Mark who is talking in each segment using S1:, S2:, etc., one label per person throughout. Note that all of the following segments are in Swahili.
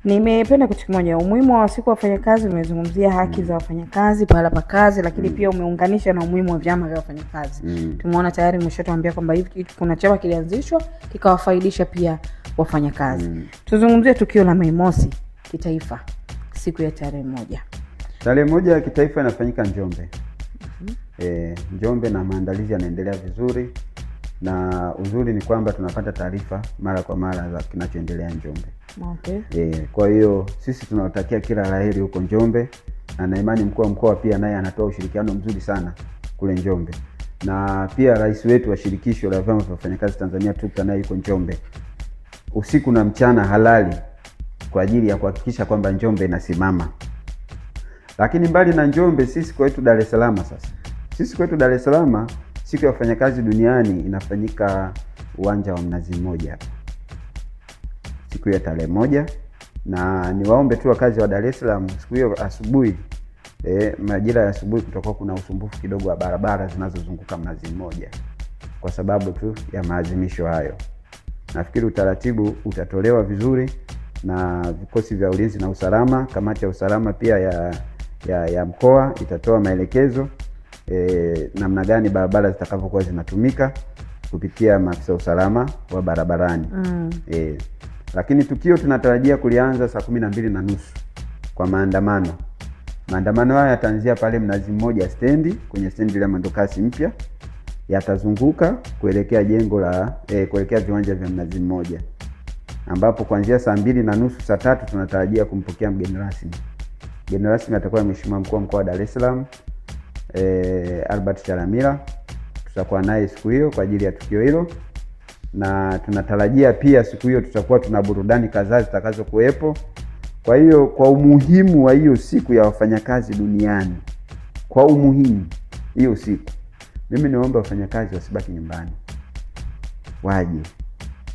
S1: Nimependa kitu kimoja, umuhimu wa siku ya wafanyakazi. Umezungumzia haki za wafanyakazi pahala pa kazi, lakini pia umeunganisha na umuhimu wa vyama vya wafanyakazi. Tumeona tayari umeshatuambia kwamba hivi kuna chama kilianzishwa kikawafaidisha pia wafanyakazi. Tuzungumzie tukio la Mei Mosi kitaifa, siku ya tarehe 1.
S2: Tarehe 1 ya kitaifa inafanyika Njombe. Njombe, na maandalizi yanaendelea vizuri, na uzuri ni kwamba tunapata taarifa mara kwa mara za kinachoendelea Njombe.
S1: Okay.
S2: Kwa hiyo sisi tunawatakia kila laheri huko Njombe, na imani mkuu wa mkoa pia naye anatoa ushirikiano mzuri sana kule Njombe. Na pia rais wetu wa shirikisho la vyama vya wafanyakazi Tanzania TUCTA naye yuko Njombe usiku na mchana halali kwa ajili ya kuhakikisha kwamba Njombe inasimama. Lakini mbali na Njombe, sisi kwetu Dar es Salaam sasa. Sisi kwetu Dar es Salaam siku ya wafanyakazi duniani inafanyika uwanja wa Mnazi Mmoja siku ya tarehe 1, na niwaombe tu wakazi wa Dar es Salaam siku hiyo asubuhi, majira ya asubuhi kutakuwa kuna usumbufu kidogo wa barabara zinazozunguka Mnazi Mmoja kwa sababu tu ya maadhimisho hayo. Nafikiri utaratibu utatolewa vizuri na vikosi vya ulinzi na usalama. Kamati ya usalama pia ya mkoa itatoa maelekezo namna gani barabara zitakavyokuwa zinatumika kupitia maafisa usalama wa barabarani. Lakini tukio tunatarajia kulianza saa 12:30 kwa maandamano. Maandamano haya yataanzia pale Mnazi Mmoja stendi, kwenye stendi ya mwendokasi mpya, yatazunguka kuelekea jengo la kuelekea viwanja vya Mnazi Mmoja, ambapo kuanzia saa 2:30 saa 3 tunatarajia kumpokea mgeni rasmi. Mgeni rasmi atakuwa Mheshimiwa Mkuu wa Mkoa wa Dar es Salaam Albert Chalamila. Tutakuwa naye siku hiyo kwa ajili ya tukio hilo, na tunatarajia pia siku hiyo tutakuwa tuna burudani kadhaa zitakazo kuwepo. Kwa hiyo kwa umuhimu wa hiyo siku ya wafanyakazi duniani, kwa umuhimu hiyo siku, mimi niombe wafanyakazi wasibaki nyumbani, waje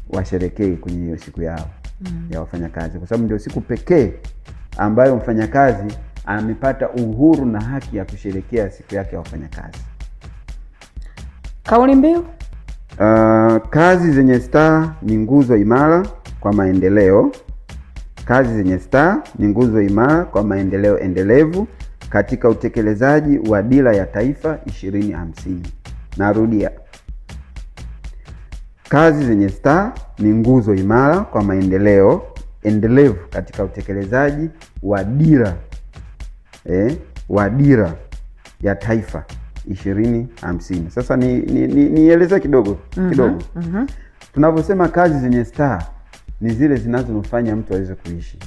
S2: washerekee kwenye hiyo siku yao ya wafanyakazi, kwa sababu ndio siku pekee ambayo mfanyakazi amepata uhuru na haki ya kusherekea siku yake ya wafanyakazi.
S1: Kauli mbiu,
S2: kazi zenye staa ni nguzo imara kwa maendeleo. Kazi zenye staa ni nguzo imara kwa maendeleo endelevu katika utekelezaji wa Dira ya Taifa 2050. Narudia. Kazi zenye staa ni nguzo imara kwa maendeleo endelevu katika utekelezaji wa Dira ya Taifa 2050. Sasa nieleze kidogo. Tunavyosema kazi zenye staa ni zile zinazomfanya mtu aweze kuishi.